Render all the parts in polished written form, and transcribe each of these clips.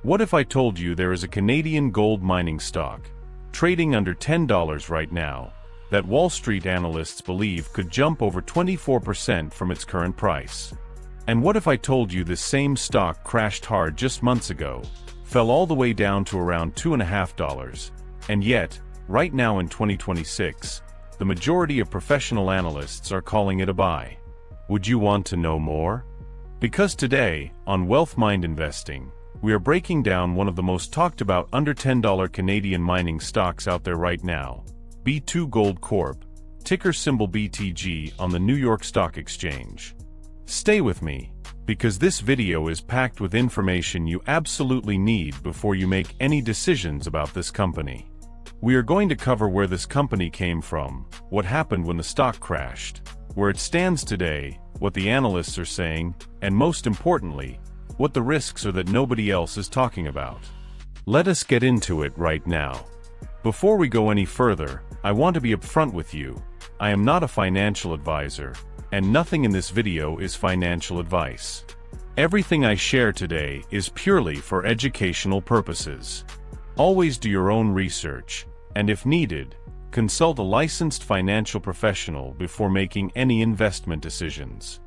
What if I told you there is a Canadian gold mining stock, trading under $10 right now, that Wall Street analysts believe could jump over 24% from its current price? And what if I told you this same stock crashed hard just months ago, fell all the way down to around $2.50, and yet, right now in 2026, the majority of professional analysts are calling it a buy? Would you want to know more? Because today, on Wealth Mind Investing, we are breaking down one of the most talked about under $10 Canadian mining stocks out there right now, B2Gold Corp, ticker symbol BTG on the New York Stock Exchange. Stay with me, because this video is packed with information you absolutely need before you make any decisions about this company. We are going to cover where this company came from, what happened when the stock crashed, where it stands today, what the analysts are saying, and most importantly, what the risks are that nobody else is talking about. Let us get into it right now. Before we go any further, I want to be upfront with you. I am not a financial advisor, and nothing in this video is financial advice. Everything I share today is purely for educational purposes. Always do your own research, and if needed, consult a licensed financial professional before making any investment decisions.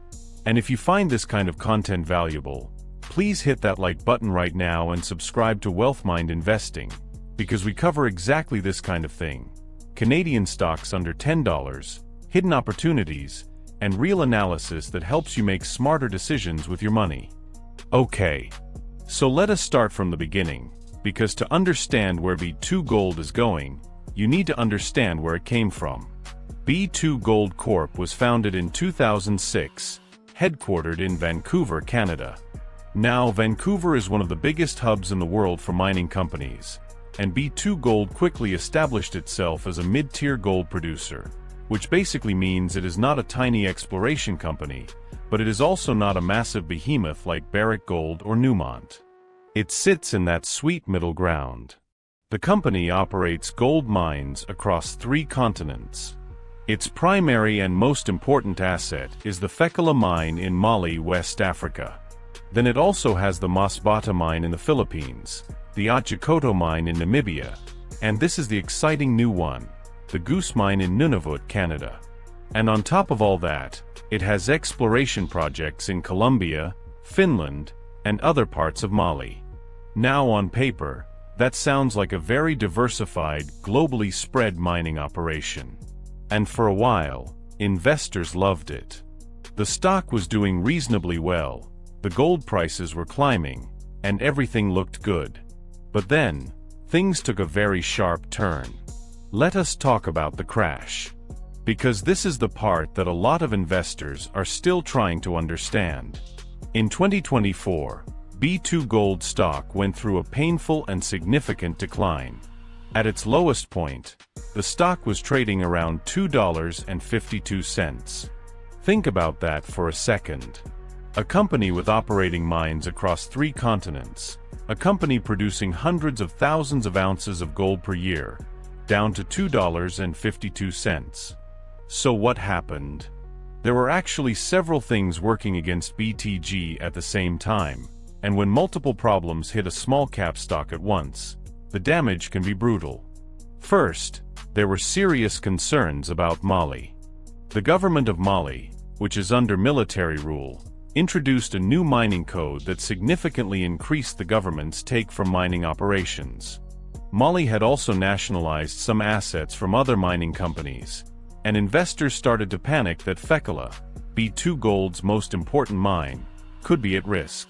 And if you find this kind of content valuable, please hit that like button right now and subscribe to Wealth Mind Investing, because we cover exactly this kind of thing: Canadian stocks under $10, hidden opportunities, and real analysis that helps you make smarter decisions with your money. Okay, so let us start from the beginning, because to understand where B2Gold is going, you need to understand where it came from. B2Gold Corp was founded in 2006, headquartered in Vancouver, Canada. Now, Vancouver is one of the biggest hubs in the world for mining companies, and B2Gold quickly established itself as a mid-tier gold producer, which basically means it is not a tiny exploration company, but it is also not a massive behemoth like Barrick Gold or Newmont. It sits in that sweet middle ground. The company operates gold mines across 3 continents. Its primary and most important asset is the Fekola mine in Mali, West Africa. Then it also has the Masbate mine in the Philippines, the Otjikoto mine in Namibia, and this is the exciting new one, the Goose Mine in Nunavut, Canada. And on top of all that, it has exploration projects in Colombia, Finland, and other parts of Mali. Now on paper, that sounds like a very diversified, globally spread mining operation. And for a while, investors loved it. The stock was doing reasonably well, the gold prices were climbing, and everything looked good. But then, things took a very sharp turn. Let us talk about the crash. Because this is the part that a lot of investors are still trying to understand. In 2024, B2Gold stock went through a painful and significant decline. At its lowest point, the stock was trading around $2.52. Think about that for a second. A company with operating mines across 3 continents, a company producing hundreds of thousands of ounces of gold per year, down to $2.52. So what happened? There were actually several things working against BTG at the same time, and when multiple problems hit a small cap stock at once, the damage can be brutal. First, there were serious concerns about Mali. The government of Mali, which is under military rule, introduced a new mining code that significantly increased the government's take from mining operations. Mali had also nationalized some assets from other mining companies, and investors started to panic that Fekola, B2Gold's most important mine, could be at risk.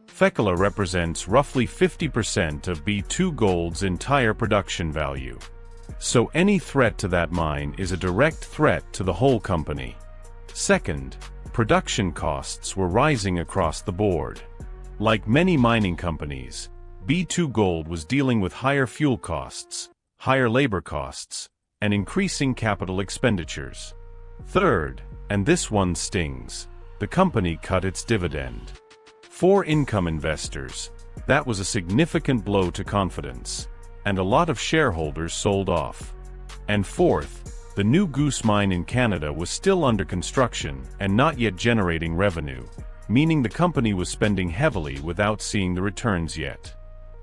Fekola represents roughly 50% of B2Gold's entire production value. So any threat to that mine is a direct threat to the whole company. Second, production costs were rising across the board. Like many mining companies, B2Gold was dealing with higher fuel costs, higher labor costs, and increasing capital expenditures. Third, and this one stings, the company cut its dividend. For income investors, that was a significant blow to confidence, and a lot of shareholders sold off. And fourth, the new Goose Mine in Canada was still under construction and not yet generating revenue, meaning the company was spending heavily without seeing the returns yet.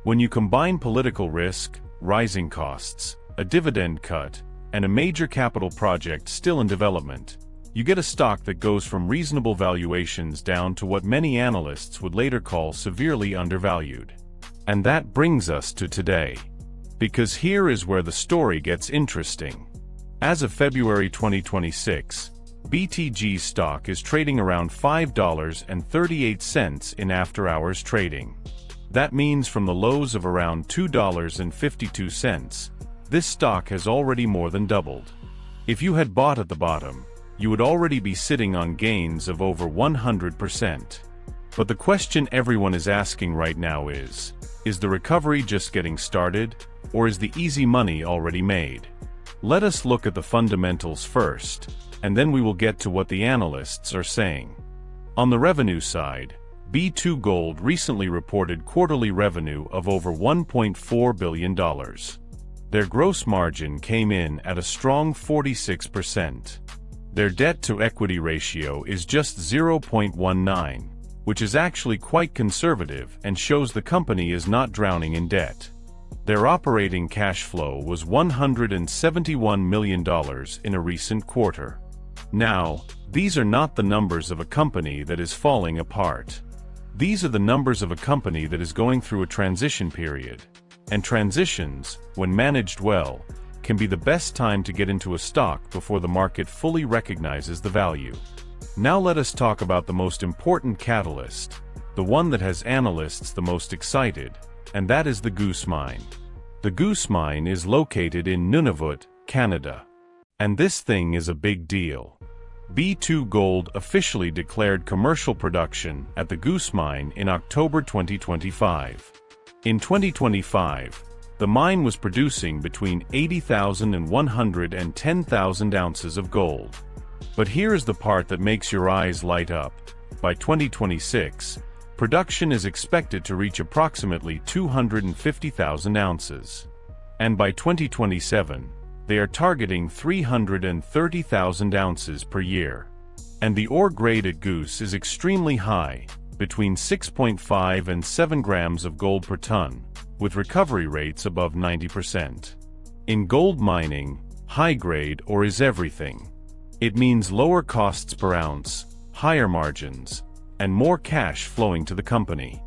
When you combine political risk, rising costs, a dividend cut, and a major capital project still in development, you get a stock that goes from reasonable valuations down to what many analysts would later call severely undervalued. And that brings us to today. Because here is where the story gets interesting. As of February 2026, BTG stock is trading around $5.38 in after-hours trading. That means from the lows of around $2.52, this stock has already more than doubled. If you had bought at the bottom, you would already be sitting on gains of over 100%. But the question everyone is asking right now is the recovery just getting started, or is the easy money already made? Let us look at the fundamentals first, and then we will get to what the analysts are saying. On the revenue side, B2Gold recently reported quarterly revenue of over $1.4 billion. Their gross margin came in at a strong 46%. Their debt-to-equity ratio is just 0.19, which is actually quite conservative and shows the company is not drowning in debt. Their operating cash flow was $171 million in a recent quarter. Now, these are not the numbers of a company that is falling apart. These are the numbers of a company that is going through a transition period. And transitions, when managed well, can be the best time to get into a stock before the market fully recognizes the value. Now let us talk about the most important catalyst, the one that has analysts the most excited, and that is the Goose Mine. The Goose Mine is located in Nunavut, Canada. And this thing is a big deal. B2Gold officially declared commercial production at the Goose Mine in October 2025. In 2025, the mine was producing between 80,000 and 110,000 ounces of gold. But here's the part that makes your eyes light up. By 2026, production is expected to reach approximately 250,000 ounces. And by 2027, they are targeting 330,000 ounces per year. And the ore grade at Goose is extremely high, between 6.5 and 7 grams of gold per ton, with recovery rates above 90%. In gold mining, high grade ore is everything. It means lower costs per ounce, higher margins, and more cash flowing to the company.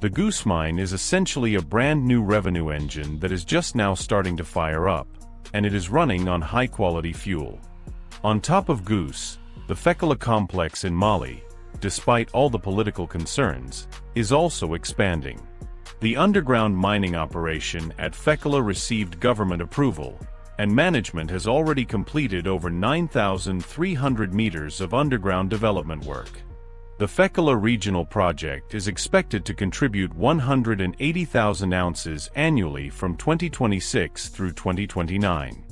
The Goose Mine is essentially a brand new revenue engine that is just now starting to fire up, and it is running on high-quality fuel. On top of Goose, the Fekala complex in Mali, despite all the political concerns, is also expanding. The underground mining operation at Fekala received government approval, and management has already completed over 9,300 meters of underground development work. The Fekala Regional Project is expected to contribute 180,000 ounces annually from 2026 through 2029.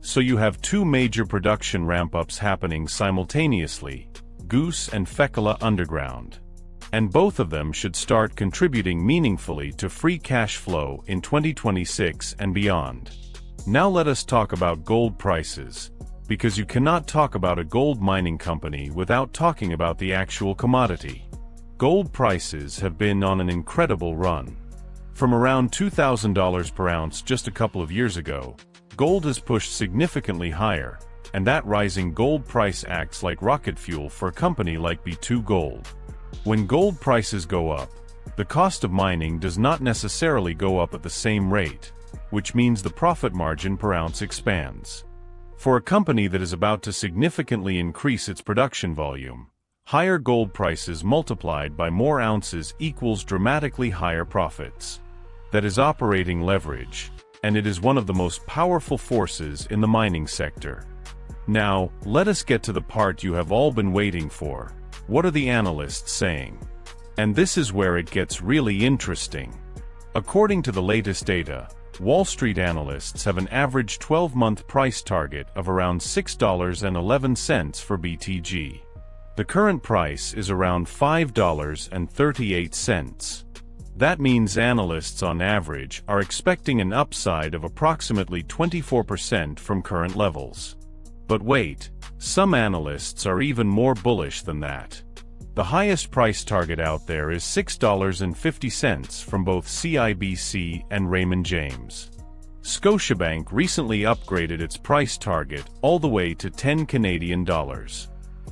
So you have two major production ramp-ups happening simultaneously, Goose and Fekala Underground. And both of them should start contributing meaningfully to free cash flow in 2026 and beyond. Now let us talk about gold prices, because you cannot talk about a gold mining company without talking about the actual commodity. Gold prices have been on an incredible run. From around $2,000 per ounce just a couple of years ago, gold has pushed significantly higher, and that rising gold price acts like rocket fuel for a company like B2Gold. When gold prices go up, the cost of mining does not necessarily go up at the same rate, which means the profit margin per ounce expands. For a company that is about to significantly increase its production volume, higher gold prices multiplied by more ounces equals dramatically higher profits. That is operating leverage, and it is one of the most powerful forces in the mining sector. Now, let us get to the part you have all been waiting for. What are the analysts saying? And this is where it gets really interesting. According to the latest data, Wall Street analysts have an average 12-month price target of around $6.11 for BTG. The current price is around $5.38. That means analysts on average are expecting an upside of approximately 24% from current levels. But wait, some analysts are even more bullish than that. The highest price target out there is $6.50 from both CIBC and Raymond James. Scotiabank recently upgraded its price target all the way to $10 Canadian.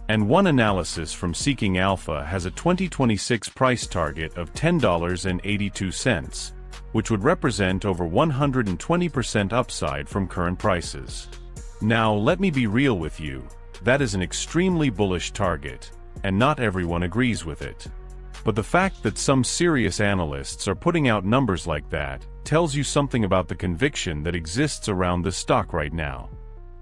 And one analysis from Seeking Alpha has a 2026 price target of $10.82, which would represent over 120% upside from current prices. Now, let me be real with you, that is an extremely bullish target, and not everyone agrees with it. But the fact that some serious analysts are putting out numbers like that tells you something about the conviction that exists around this stock right now.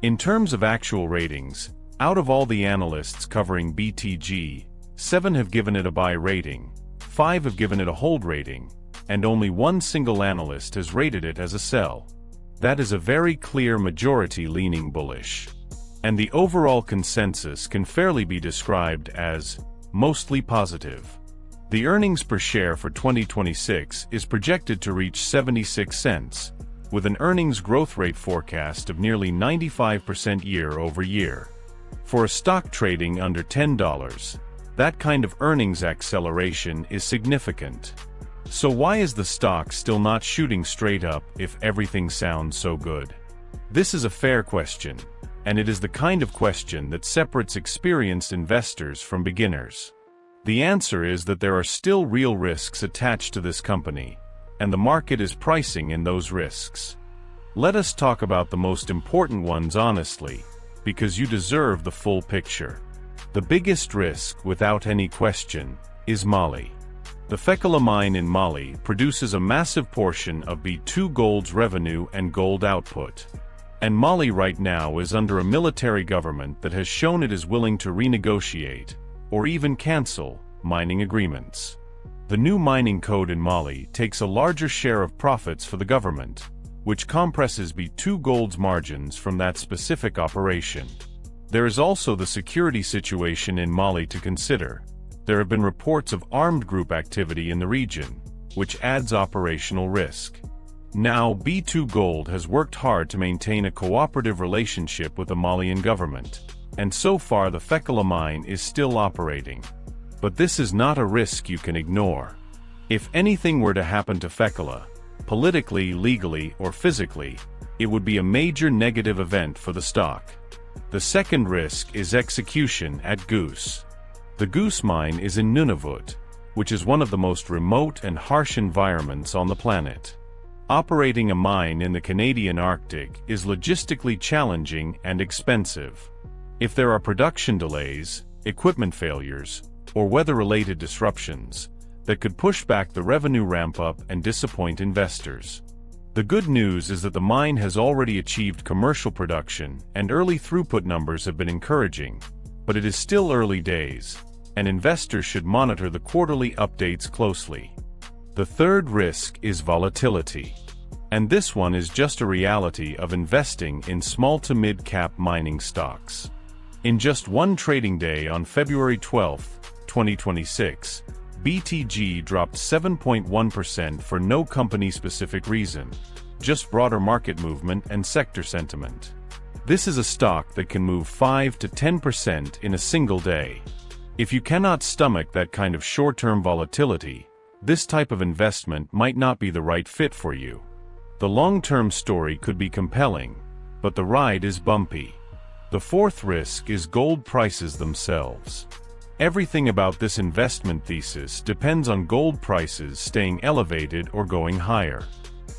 In terms of actual ratings, out of all the analysts covering BTG, 7 have given it a buy rating, 5 have given it a hold rating, and only one single analyst has rated it as a sell. That is a very clear majority leaning bullish. And the overall consensus can fairly be described as mostly positive. The earnings per share for 2026 is projected to reach 76 cents, with an earnings growth rate forecast of nearly 95% year over year. For a stock trading under $10, that kind of earnings acceleration is significant. So why is the stock still not shooting straight up if everything sounds so good? This is a fair question, and it is the kind of question that separates experienced investors from beginners. The answer is that there are still real risks attached to this company, and the market is pricing in those risks. Let us talk about the most important ones honestly, because you deserve the full picture. The biggest risk, without any question, is Mali. The Fekala mine in Mali produces a massive portion of B2Gold's revenue and gold output. And Mali right now is under a military government that has shown it is willing to renegotiate, or even cancel, mining agreements. The new mining code in Mali takes a larger share of profits for the government, which compresses B2Gold's margins from that specific operation. There is also the security situation in Mali to consider. There have been reports of armed group activity in the region, which adds operational risk. Now, B2Gold has worked hard to maintain a cooperative relationship with the Malian government, and so far the Fekala mine is still operating. But this is not a risk you can ignore. If anything were to happen to Fekala, politically, legally, or physically, it would be a major negative event for the stock. The second risk is execution at Goose. The Goose Mine is in Nunavut, which is one of the most remote and harsh environments on the planet. Operating a mine in the Canadian Arctic is logistically challenging and expensive. If there are production delays, equipment failures, or weather-related disruptions, that could push back the revenue ramp-up and disappoint investors. The good news is that the mine has already achieved commercial production and early throughput numbers have been encouraging, but it is still early days, and investors should monitor the quarterly updates closely. The third risk is volatility. And this one is just a reality of investing in small to mid-cap mining stocks. In just one trading day on February 12, 2026, BTG dropped 7.1% for no company-specific reason, just broader market movement and sector sentiment. This is a stock that can move 5 to 10% in a single day. If you cannot stomach that kind of short-term volatility, this type of investment might not be the right fit for you. The long-term story could be compelling, but the ride is bumpy. The fourth risk is gold prices themselves. Everything about this investment thesis depends on gold prices staying elevated or going higher.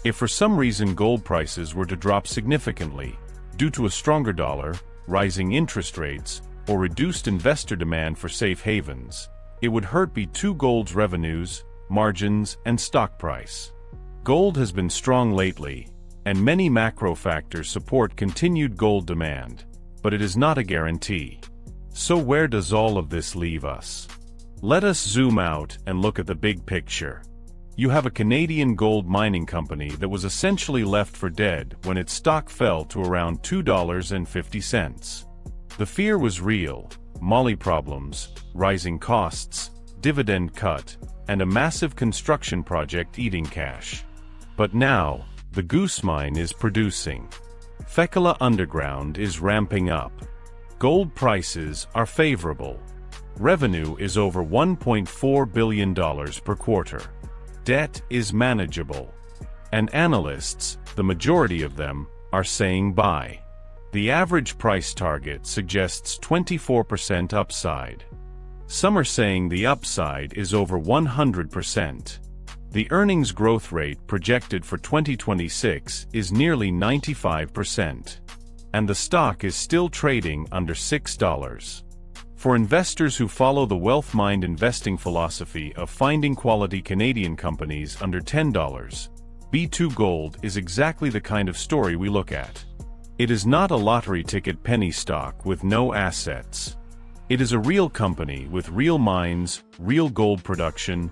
If for some reason gold prices were to drop significantly, due to a stronger dollar, rising interest rates, or reduced investor demand for safe havens, it would hurt B2Gold's revenues, margins, and stock price. Gold has been strong lately, and many macro factors support continued gold demand, but it is not a guarantee. So where does all of this leave us? Let us zoom out and look at the big picture. You have a Canadian gold mining company that was essentially left for dead when its stock fell to around $2.50. The fear was real: Mali problems, rising costs, dividend cut, and a massive construction project eating cash. But now, the Goose Mine is producing. Fekala Underground is ramping up. Gold prices are favorable. Revenue is over $1.4 billion per quarter. Debt is manageable. And analysts, the majority of them, are saying buy. The average price target suggests 24% upside. Some are saying the upside is over 100%. The earnings growth rate projected for 2026 is nearly 95%. And the stock is still trading under $6. For investors who follow the wealth mind investing philosophy of finding quality Canadian companies under $10, B2Gold is exactly the kind of story we look at. It is not a lottery ticket penny stock with no assets. It is a real company with real mines, real gold production,